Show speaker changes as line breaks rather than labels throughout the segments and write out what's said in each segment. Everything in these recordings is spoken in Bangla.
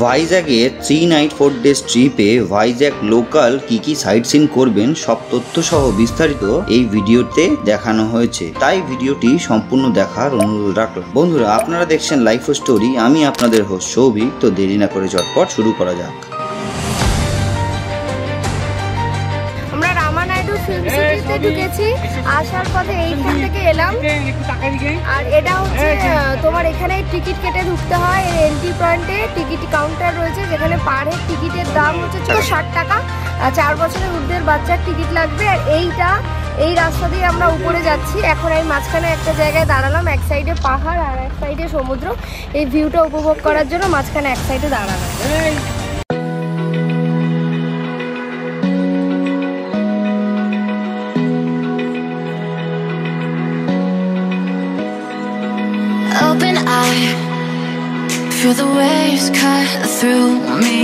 ভাইজ্যাগের 3 নাইট 4 ডেজ ট্রিপে ভাইজ্যাগ লোকাল কি সাইট সিন করবেন সব তথ্য সহ বিস্তারিত এই ভিডিওতে দেখানো হয়েছে, তাই ভিডিওটি সম্পূর্ণ দেখার অনুরোধ রাখলাম। বন্ধুরা, আপনারা দেখছেন লাইফ স্টোরি, আমি আপনাদের হোস্ট সৌভিক। তো দেরি না করে ঝটপট শুরু করা যাক।
ঢুকেছি, আসার পথে এইখান থেকে এলাম। আর এটা হচ্ছে তোমার এখানে টিকিট কেটে ঢুকতে হয়। এন্ট্রি পয়েন্টে টিকিট কাউন্টার রয়েছে, যেখানে পার হেড টিকিটের দাম হচ্ছে 60 টাকা। 4 বছরের ঊর্ধ্বের বাচ্চার টিকিট লাগবে। আর এই রাস্তা দিয়ে আমরা উপরে যাচ্ছি। এখন আমি মাঝখানে একটা জায়গায় দাঁড়ালাম, এক সাইডে পাহাড় আর এক সাইডে সমুদ্র। এই ভিউটা উপভোগ করার জন্য মাঝখানে এক সাইডে দাঁড়ালাম।
Open eye, feel the waves cut through me,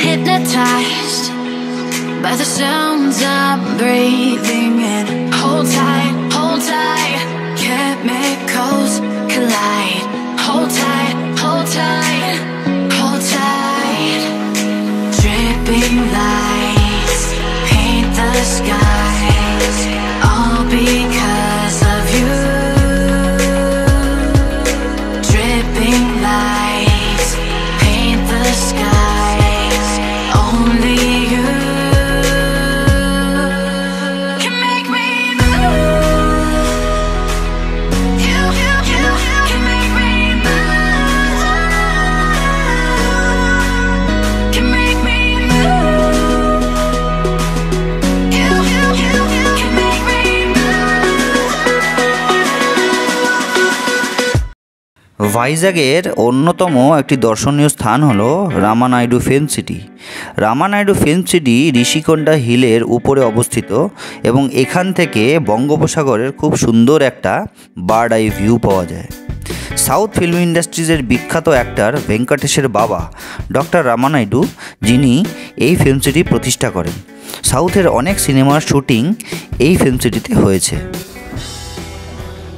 hypnotized by the sounds I'm breathing in. Hold tight, chemicals collide. Hold tight, hold tight, hold tight. Dripping lights paint the skies, all because of you. Lights paint the skies, only you can make me move. You can make me move. Can make me move. You can make me move.
ভাইজ্যাগের অন্যতম একটি দর্শনীয় স্থান হলো Ramanaidu film city. Ramanaidu film city Rishikonda হিলের উপরে অবস্থিত এবং এখান থেকে বঙ্গোপসাগরের খুব সুন্দর একটা বার্ড আই ভিউ পাওয়া যায়। সাউথ ফিল্ম ইন্ডাস্ট্রিজের বিখ্যাত অ্যাক্টর ভেঙ্কটেশের বাবা ডক্টর রামানাইডু, যিনি এই ফিল্ম সিটি প্রতিষ্ঠা করেন। সাউথের অনেক সিনেমার শুটিং এই ফিল্ম সিটিতে হয়েছে।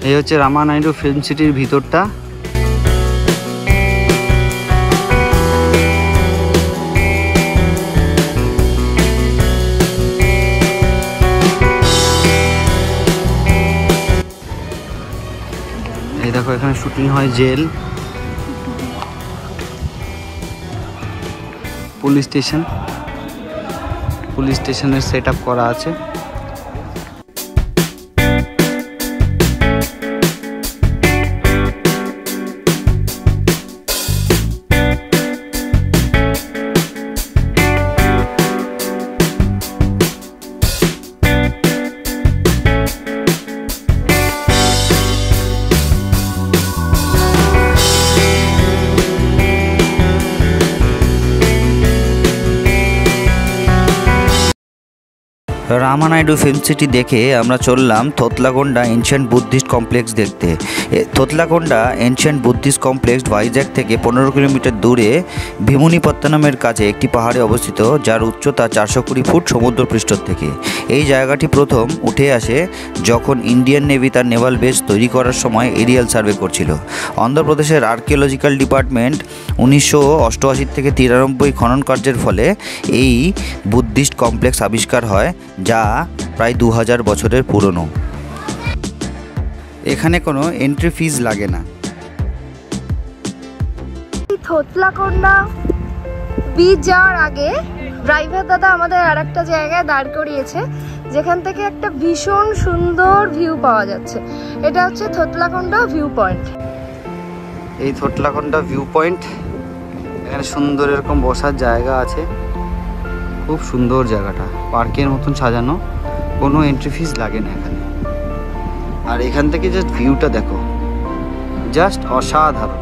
এই হচ্ছে রামানাইডু ফিল্ম সিটির ভিতরটা। এই দেখো, এখানে শুটিং হয় জেল, পুলিশ স্টেশনের সেট আপ করা আছে। রামানাইডু ফিল্ম সিটি দেখে আমরা চললাম থোতলাকোন্ডা এনশিয়েন্ট বুদ্ধিস্ট কমপ্লেক্স দেখতে। Thotlakonda ancient Buddhist complex Vizag থেকে 15 কিলোমিটার দূরে ভীমুনিপত্তনমের কাছে একটি পাহাড়ে অবস্থিত, যার উচ্চতা 420 ফুট সমুদ্রপৃষ্ঠ থেকে। এই জায়গাটি প্রথম উঠে আসে যখন ইন্ডিয়ান নেভি তার নেভাল বেস তৈরি করার সময় এরিয়াল সার্ভে করছিল। অন্ধ্রপ্রদেশের আর্কিওলজিক্যাল ডিপার্টমেন্ট 1988 থেকে 93 খনন কার্যের ফলে এই বুদ্ধিস্ট কমপ্লেক্স আবিষ্কার হয়, যা প্রায় 2000 বছরের পুরনো। এখানে কোনো এন্ট্রি ফিজ লাগে না।
থোতলাকোন্ডা বীচ যাওয়ার আগে ড্রাইভার দাদা আমাদের আর একটা জায়গায় দাঁড় করিয়েছে, যেখান থেকে একটা ভীষণ সুন্দর ভিউ পাওয়া যাচ্ছে। এটা হচ্ছে থোতলাকোন্ডা ভিউ পয়েন্ট।
এই থোতলাকোন্ডা ভিউ পয়েন্ট, এখানে সুন্দর এরকম বসার জায়গা আছে। খুব সুন্দর জায়গাটা, পার্কের মতন সাজানো, কোনো এন্ট্রি ফিস লাগে না এখানে। আর এখান থেকে জাস্ট ভিউটা দেখো, জাস্ট অসাধারণ।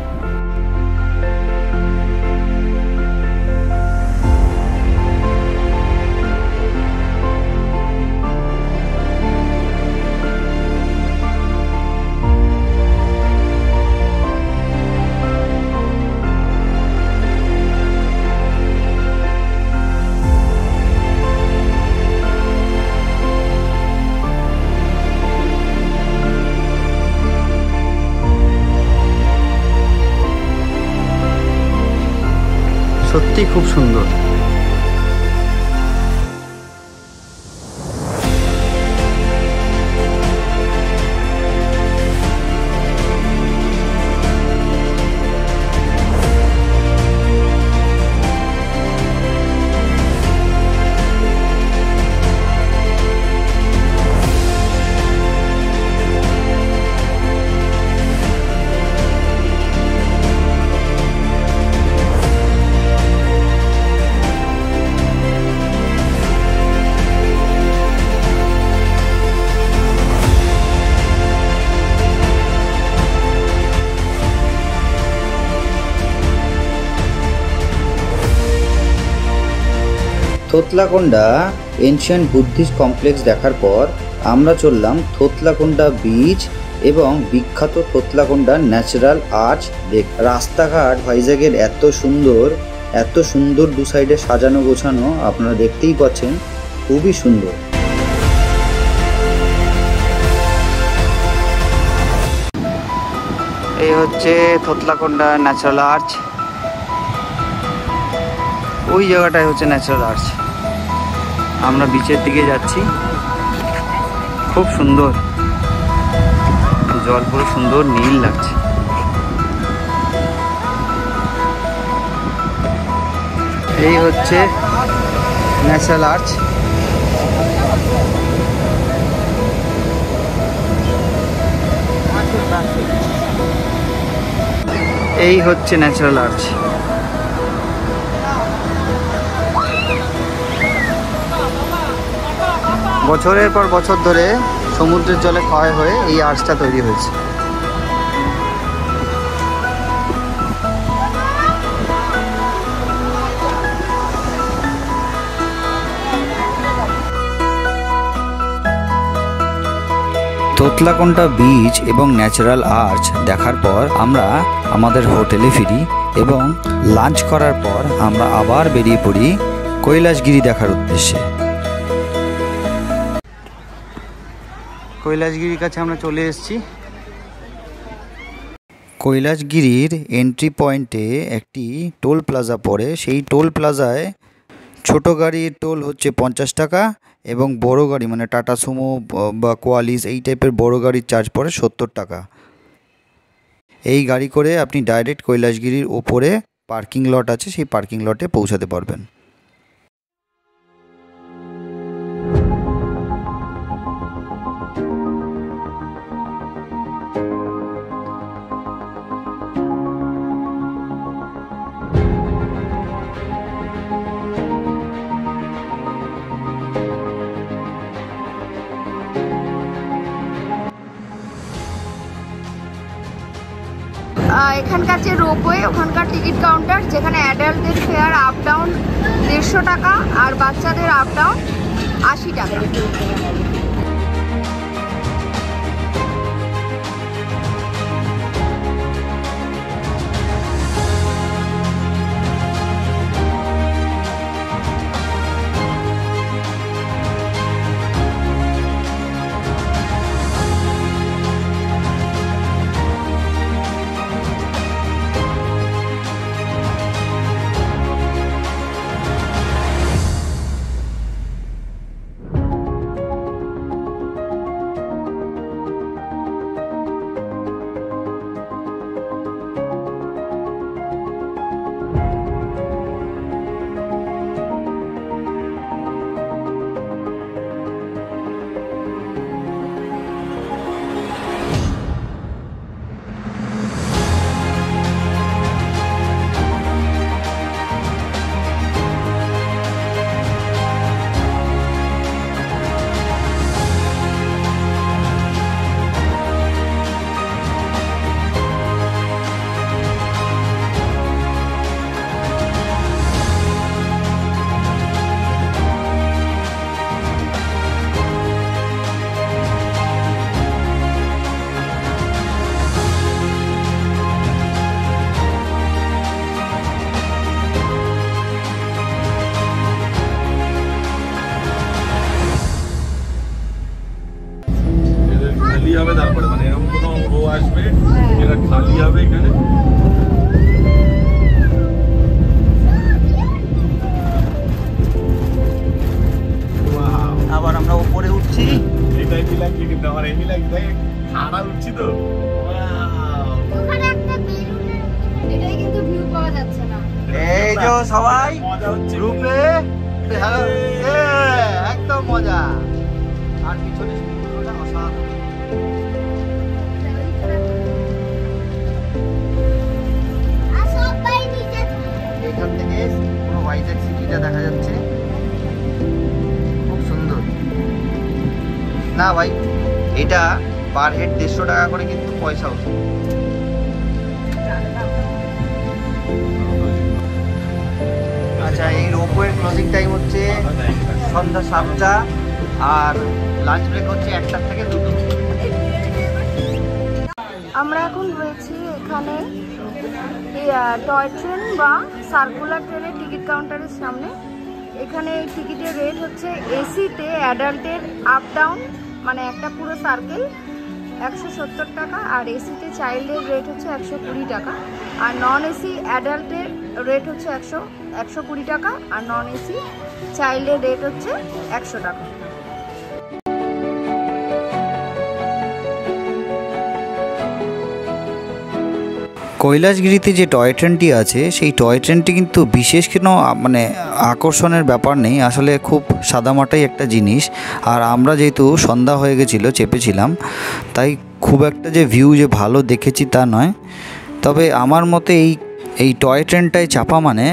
সত্যি খুব সুন্দর।
থোতলাকোন্ডা এনশিয়েন্ট বুদ্ধিস্ট কমপ্লেক্স দেখার পর আমরা চললাম থোতলাকোন্ডা বিচ এবং বিখ্যাত থোতলাকোন্ডা ন্যাচারাল আর্চ রাস্তাঘাট ভাইজ্যাগের এত সুন্দর দু সাইডে সাজানো গোছানো, আপনারা দেখতেই পাচ্ছেন, খুবই সুন্দর। এই হচ্ছে থোতলাকোন্ডা ন্যাচারাল আর্চ, ওই জায়গাটাই হচ্ছে ন্যাচারাল আর্চ। আমরা বিচের দিকে যাচ্ছি, খুব সুন্দর, জল পুরো সুন্দর নীল লাগছে। এই হচ্ছে ন্যাচারাল আর্চ। এই হচ্ছে ন্যাচারাল আর্চ। বছরের পর বছর ধরে সমুদ্রের জলে ক্ষয় হয়ে এই আর্চটা তৈরি হয়েছে। থোতলাকোন্ডা বিচ এবং ন্যাচারাল আর্চ দেখার পর আমরা আমাদের হোটেলে ফিরি এবং লাঞ্চ করার পর আমরা আবার বেরিয়ে পড়ি কৈলাসগিরি দেখার উদ্দেশ্যে। কৈলাসগিরির কাছে আমরা চলে এসেছি। কৈলাসগিরির এন্ট্রি পয়েন্টে একটি টোল প্লাজা পড়ে, সেই টোল প্লাজায় ছোট গাড়ির টোল হচ্ছে 50 টাকা এবং বড় গাড়ি মানে টাটা সুমো বা কোয়ালিস এই টাইপের বড় গাড়ির চার্জ পড়ে 70 টাকা। এই গাড়ি করে আপনি ডাইরেক্ট কৈলাসগিরির ওপরে পার্কিং লট আছে, সেই পার্কিং লটে পৌঁছাতে পারবেন।
এখানকার যে রোপওয়ে, ওখানকার টিকিট কাউন্টার, যেখানে অ্যাডাল্টদের ফেয়ার আপ ডাউন 150 টাকা আর বাচ্চাদের আপ ডাউন 80 টাকা।
হবে, তারপরে মানে এরকম কোনো রো আসবে, এটা খালি হবে এখানে। হেভি লাগছে দেখ, ঠান্ডা উঠছি তো।
ওখানে একটা বেলুনের এটাই কিন্তু ভিউ পাওয়া যাচ্ছে না।
এই যে সবাই
মজা হচ্ছে
গ্রুপে একদম মজা। আর পিছনে সমুদ্রটা অসাধারণ। এখান থেকে পুরো ভাইজ্যাক সিটিটা দেখা যাচ্ছে, খুব সুন্দর না ভাই? এটা পার হেড 150 টাকা করে কিন্তু পয়সা হতো। আচ্ছা, এই রোপওয়ের ক্লোজিং টাইম হচ্ছে সন্ধ্যা 7টা আর লাঞ্চ ব্রেক হচ্ছে 1টা থেকে 2টো।
আমরা এখন রয়েছি এখানে টয় ট্রেন বা সার্কুলার ট্রেনের টিকিট কাউন্টারের সামনে। এখানে এই টিকিটের রেট হচ্ছে এসিতে অ্যাডাল্টের আপ ডাউন মানে একটা পুরো সার্কেল 170 টাকা, আর এসিতে চাইল্ডের রেট হচ্ছে 120 টাকা, আর নন এসি অ্যাডাল্টের রেট হচ্ছে 120 টাকা, আর নন এসি চাইল্ডের রেট হচ্ছে 100 টাকা।
কৈলাসগিরিতে যে টয় ট্রেনটি আছে সেই টয় ট্রেনটি কিন্তু বিশেষ কোনো মানে আকর্ষণের ব্যাপার নেই, আসলে খুব সাদামাটাই একটা জিনিস। আর আমরা যেহেতু সন্ধ্যা হয়ে গেছিলো চেপেছিলাম, তাই খুব একটা যে ভিউ যে ভালো দেখেছি তা নয়। তবে আমার মতে এই টয় ট্রেনটায় চাপা মানে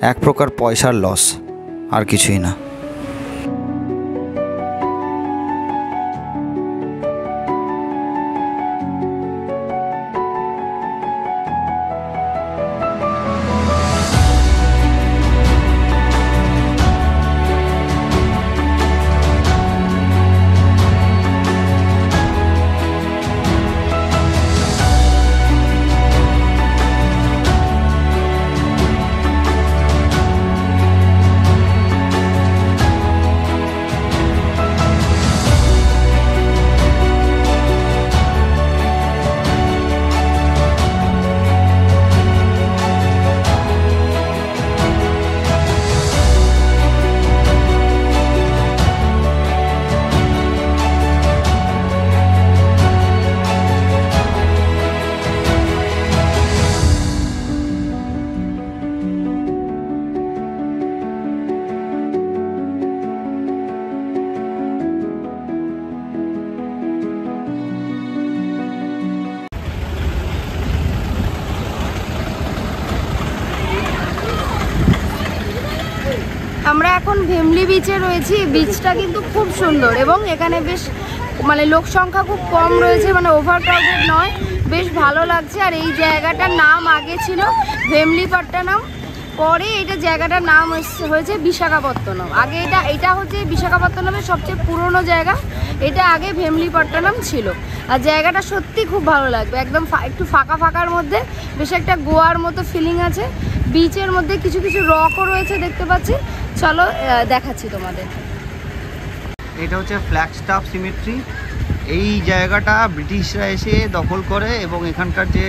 এক প্রকার পয়সার লস, আর কিছুই না।
আমরা এখন ভেমলি বিচে রয়েছি। বিচটা কিন্তু খুব সুন্দর এবং এখানে বেশ মানে লোক সংখ্যা খুব কম রয়েছে, মানে ওভারক্রাউডেড নয়, বেশ ভালো লাগছে। আর এই জায়গাটার নাম আগে ছিল ভেমলিপট্টনম, পরে এটা জায়গাটার নাম হয়েছে বিশাখাপত্তনম। আগে এটা হচ্ছে বিশাখাপত্তনমের সবচেয়ে পুরনো জায়গা, এটা আগে ভেমলিপট্টনম ছিল। আর জায়গাটা সত্যি খুব ভালো লাগবে, একদম একটু ফাঁকা ফাঁকার মধ্যে বেশ একটা গোয়ার মতো ফিলিং আছে। বিচের মধ্যে কিছু কিছু রকও রয়েছে দেখতে পাচ্ছি, চলো দেখাচ্ছি তোমাদের।
এটা হচ্ছে ফ্ল্যাগস্টাফ সিমেট্রি। এই জায়গাটা ব্রিটিশরা এসে দখল করে এবং এখানকার যে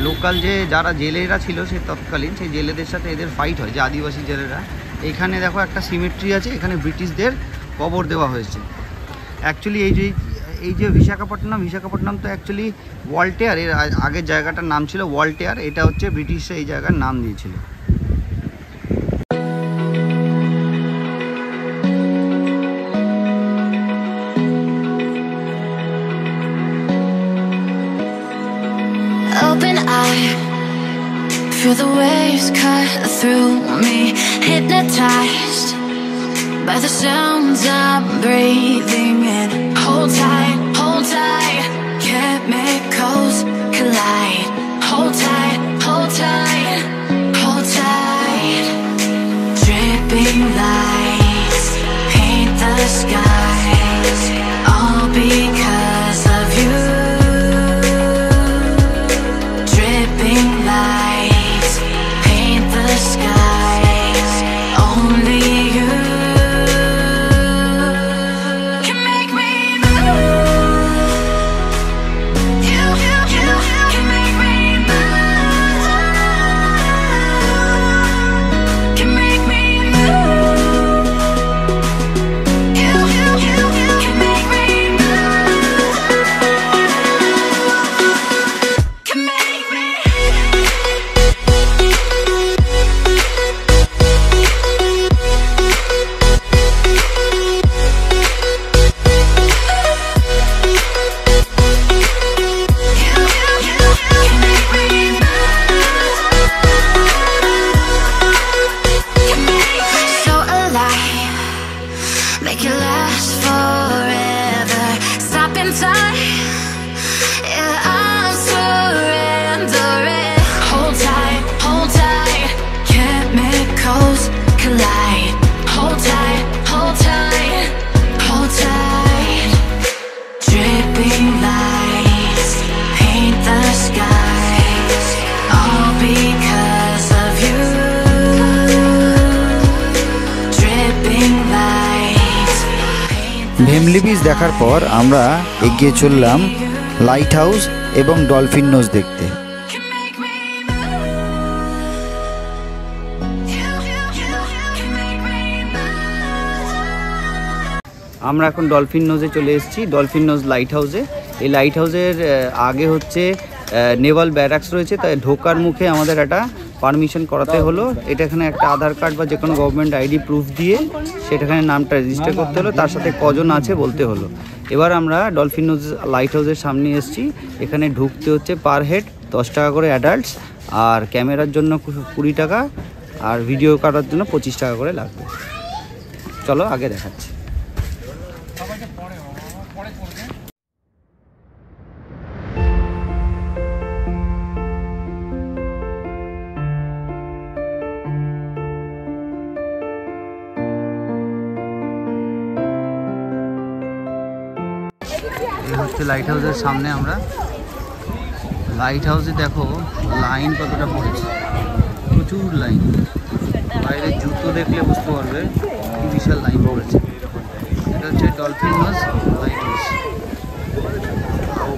লোকাল যে যারা জেলেরা ছিল সে তৎকালীন সেই জেলেদের সাথে এদের ফাইট হয়, যে আদিবাসী জেলেরা। এখানে দেখো একটা সিমেট্রি আছে, এখানে ব্রিটিশদের কবর দেওয়া হয়েছে। অ্যাকচুয়ালি এই যে বিশাখাপট্টনম তো অ্যাকচুয়ালি ওয়াল্টেয়ার, এর আগের জায়গাটার নাম ছিল ওয়াল্টেয়ার। এটা হচ্ছে ব্রিটিশরা এই জায়গার নাম দিয়েছিল।
Open eye, feel the waves cut through me, hypnotized by the sounds I'm breathing in. Hold tight, chemicals collide. Hold tight, hold tight, hold tight. Dripping lights paint the skies, all because of you. Dripping lights paint the skies, only you can make me move.
এমলি বিচ দেখার পর আমরা এগিয়ে চললাম লাইট হাউস এবং ডলফিন নোজ দেখতে। আমরা এখন ডলফিন নোজে চলে এসেছি, ডলফিন নোজ লাইট হাউসে। এই লাইট হাউসের আগে হচ্ছে নেভাল ব্যারাকস রয়েছে, তাই ঢোকার মুখে আমাদের একটা পারমিশন করাতে হলো। এটা এখানে একটা আধার কার্ড বা যে কোনো গভর্নমেন্ট আইডি প্রুফ দিয়ে সেটাখানে নামটা রেজিস্টার করতে হলো, তার সাথে কজন আছে বলতে হলো। এবার আমরা ডলফিন নোজ লাইট হাউসের সামনে এসেছি। এখানে ঢুকতে হচ্ছে পার হেড 10 টাকা করে অ্যাডাল্টস, আর ক্যামেরার জন্য 20 টাকা, আর ভিডিও করার জন্য 25 টাকা করে লাগবে। চলো আগে দেখাচ্ছি। এই হচ্ছে লাইট হাউসের সামনে। আমরা লাইট হাউসে দেখো লাইন কতটা পড়েছে, প্রচুর লাইন। বাইরে জুতো দেখলে বুঝতে পারবে কি বিশাল লাইন পড়েছে। এটা হচ্ছে ডলফিন নোজ লাইট হাউস।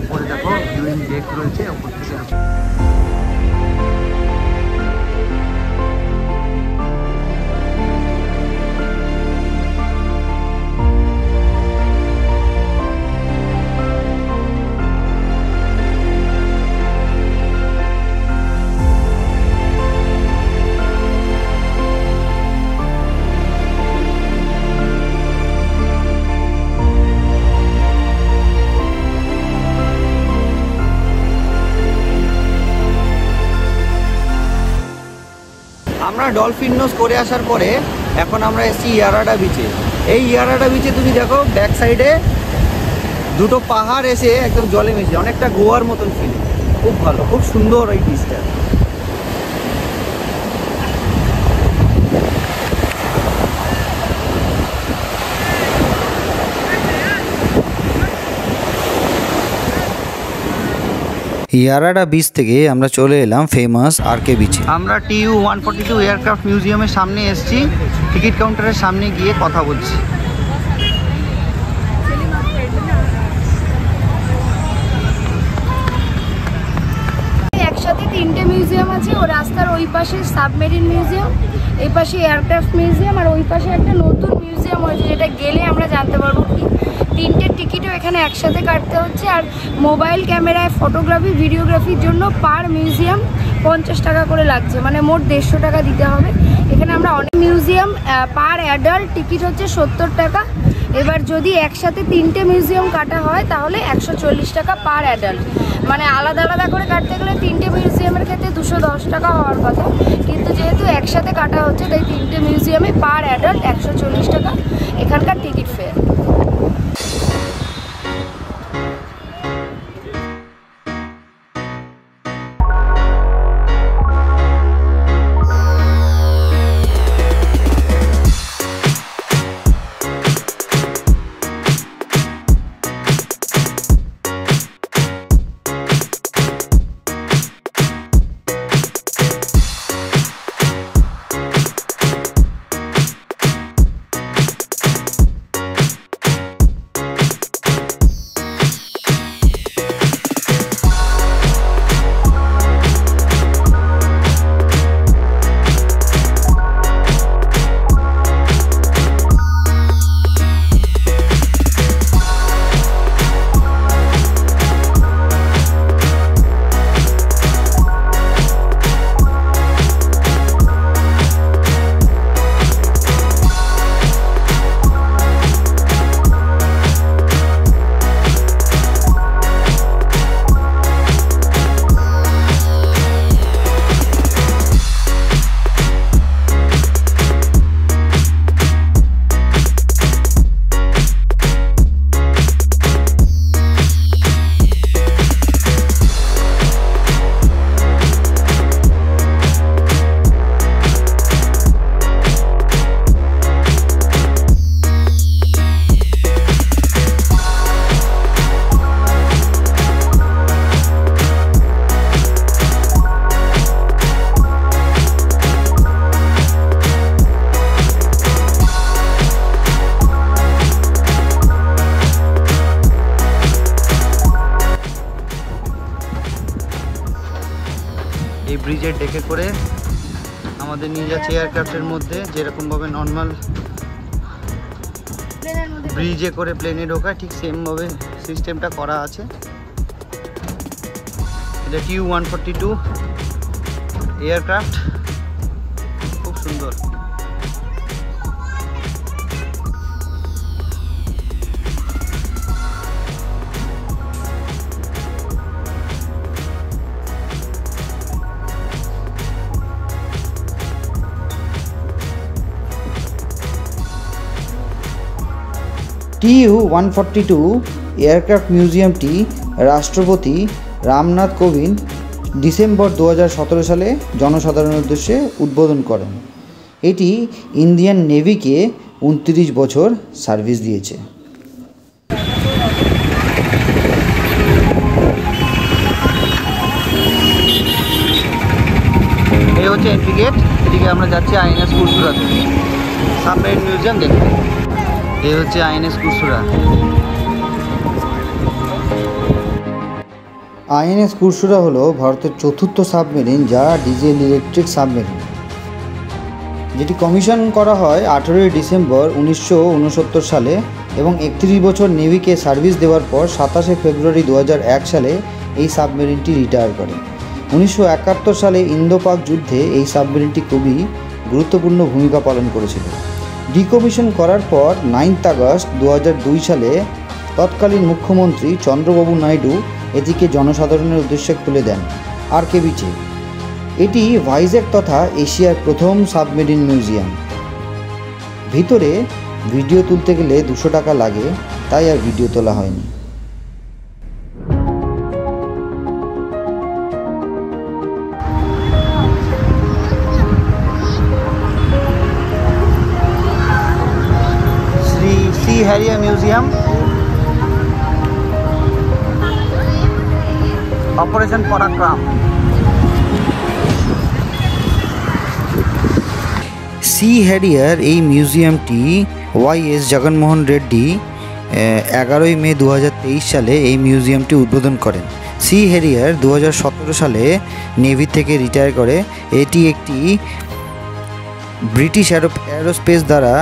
উপরে দেখো ভিউইং ডেক রয়েছে, উপর থেকে আমরা ডলফিন নোজ করে আসার পরে এখন আমরা এসেছি ইয়ারাডা বিচে। এই ইয়ারাডা বিচে তুমি দেখো ব্যাক সাইডে দুটো পাহাড় এসে একদম জলে মিশে, অনেকটা গোয়ার মতন ফিল। খুব ভালো, খুব সুন্দর এই বিচটা। ইয়ারাডা বিচ থেকে আমরা চলে এলাম ফেমাস আরকে বিচে। আমরা TU-142 এয়ারক্রাফট মিউজিয়ামের সামনে এসেছি। টিকিট কাউন্টারের সামনে গিয়ে কথা বলছি।
একসাথে 3টে মিউজিয়াম আছে। ও রাস্তার ওই পাশে সাবমেরিন মিউজিয়াম, এই পাশে এয়ারক্রাফট মিউজিয়াম, আর ওই পাশে একটা নতুন মিউজিয়াম হয়েছে যেটা গেলে আমরা জানতে পারবো কি। 3টে টিকিটও এখানে একসাথে কাটতে হচ্ছে। আর মোবাইল ক্যামেরায় ফটোগ্রাফি ভিডিওগ্রাফির জন্য পার মিউজিয়াম 50 টাকা করে লাগছে, মানে মোট 150 টাকা দিতে হবে। এখানে আমরা অনেক মিউজিয়াম পার অ্যাডাল্ট টিকিট হচ্ছে 70 টাকা। এবার যদি একসাথে 3টে মিউজিয়াম কাটা হয় তাহলে 140 টাকা পার অ্যাডাল্ট। মানে আলাদা আলাদা করে কাটতে গেলে 3টে মিউজিয়ামের ক্ষেত্রে 210 টাকা হওয়ার কথা, কিন্তু যেহেতু একসাথে কাটা হচ্ছে তাই 3টে মিউজিয়ামে পার অ্যাডাল্ট 140 টাকা এখানকার টিকিট ফেয়ার।
এই ব্রিজের ডেকে করে আমাদের নিয়ে যাচ্ছে এয়ারক্রাফটের মধ্যে, যেরকমভাবে নর্মাল
প্লেনের মধ্যে
ব্রিজে করে প্লেনে ঢোকায় ঠিক সেমভাবে সিস্টেমটা করা আছে। এটা TU-142 এয়ারক্রাফট, খুব সুন্দর। TU-142 এয়ারক্রাফট মিউজিয়ামটি রাষ্ট্রপতি রামনাথ কোবিন্দ ডিসেম্বর 2017 সালে জনসাধারণের উদ্দেশ্যে উদ্বোধন করেন। এটি ইন্ডিয়ান নেভিকে 29 বছর সার্ভিস দিয়েছে। এই হচ্ছে এন্ট্রি গেট, এদিকে আমরা যাচ্ছি INS কুরসুরাতে সাবমেরিন মিউজিয়াম দেখতে। এই হচ্ছে INS কুরসুরা। INS কুরসুরা হলো ভারতের চতুর্থ সাবমেরিন যা ডিজেল ইলেকট্রিক সাবমেরিন, যেটি কমিশন করা হয় 18 ডিসেম্বর 1969 সালে এবং 31 বছর নেভিকে সার্ভিস দেওয়ার পর 27 ফেব্রুয়ারি 2001 সালে এই সাবমেরিনটি রিটায়ার করে। 1971 সালে ইন্দো পাক যুদ্ধে এই সাবমেরিনটি খুবই গুরুত্বপূর্ণ ভূমিকা পালন করেছিল। ডিকমিশন করার পর 9 আগস্ট 2002 সালে তৎকালীন মুখ্যমন্ত্রী চন্দ্রবাবু নাইডু এটিকে জনসাধারণের উদ্দেশ্যে খুলে দেন RK বিচে। এটি ভাইজ্যাক তথা এশিয়ার প্রথম সাবমেরিন মিউজিয়াম। ভিতরে ভিডিও তুলতে গেলে 200 টাকা লাগে, তাই আর ভিডিও তোলা হয়নি। Sea Harrier Museum, Operation Parakram। Sea Harrier এই মিউজিয়ামটি YS জগনমোহন রেড্ডি 11 মে 2023 সালে এই মিউজিয়ামটি উদ্বোধন করেন। সি হ্যারিয়ার 2017 সালে নেভি থেকে রিটায়ার করে। এটি একটি ব্রিটিশ অ্যারোস্পেস দ্বারা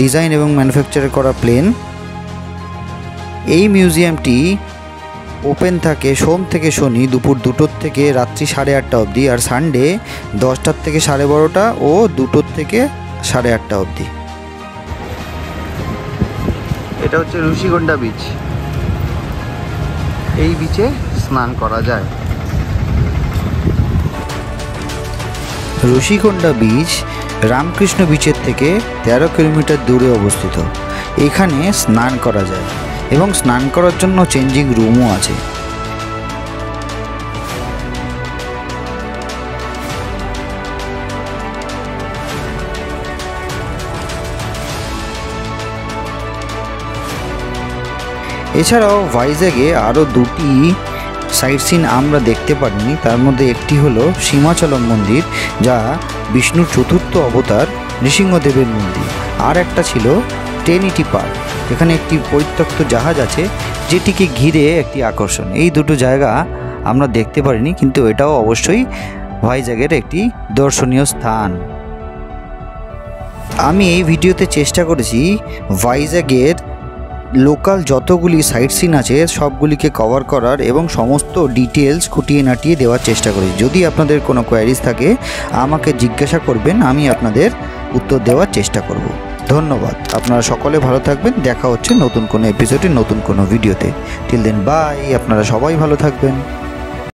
ডিজাইন এবং ম্যানুফ্যাকচার করা প্লেন। এই মিউজিয়ামটি ওপেন থাকে সোম থেকে শনি দুপুর 2টোর থেকে রাত্রি 8:30 অবধি, আর সানডে 10টার থেকে 12:30 ও 2টোর থেকে 8:30 অবধি। এটা হচ্ছে ঋষিকোন্ডা বিচ। এই বিচে স্নান করা যায়। ঋষিকোন্ডা বিচ রামকৃষ্ণ বিচের থেকে 13 কিলোমিটার দূরে অবস্থিত। এখানে স্নান করা যায় এবং স্নান করার জন্য চেঞ্জিং রুমও আছে। এছাড়াও ভাইজ্যাগে আরও 2টি সাইট সিন আমরা দেখতে পারিনি। তার মধ্যে একটি হলো সীমাচলম মন্দির, যা বিষ্ণুর চতুর্থ অবতার নৃসিংহদেবের মন্দির, আর একটা ছিল ট্রিনিটি পার্ক, এখানে একটি পরিত্যক্ত জাহাজ আছে যেটিকে ঘিরে একটি আকর্ষণ। এই দুটো জায়গা আমরা দেখতে পারিনি, কিন্তু এটাও অবশ্যই ভাইজ্যাগের একটি দর্শনীয় স্থান। আমি এই ভিডিওতে চেষ্টা করেছি ভাইজ্যাগের লোকাল যতগুলি সাইট সিন আছে সবগুলিকে কভার করার এবং সমস্ত ডিটেলস খুঁটিয়ে নাটিয়ে দেওয়ার চেষ্টা করি। যদি আপনাদের কোনো কোয়ারিজ থাকে আমাকে জিজ্ঞাসা করবেন, আমি আপনাদের উত্তর দেওয়ার চেষ্টা করব। ধন্যবাদ। আপনারা সকলে ভালো থাকবেন। দেখা হচ্ছে নতুন কোনো এপিসোডে নতুন কোনো ভিডিওতে। Till then bye. আপনারা সবাই ভালো থাকবেন।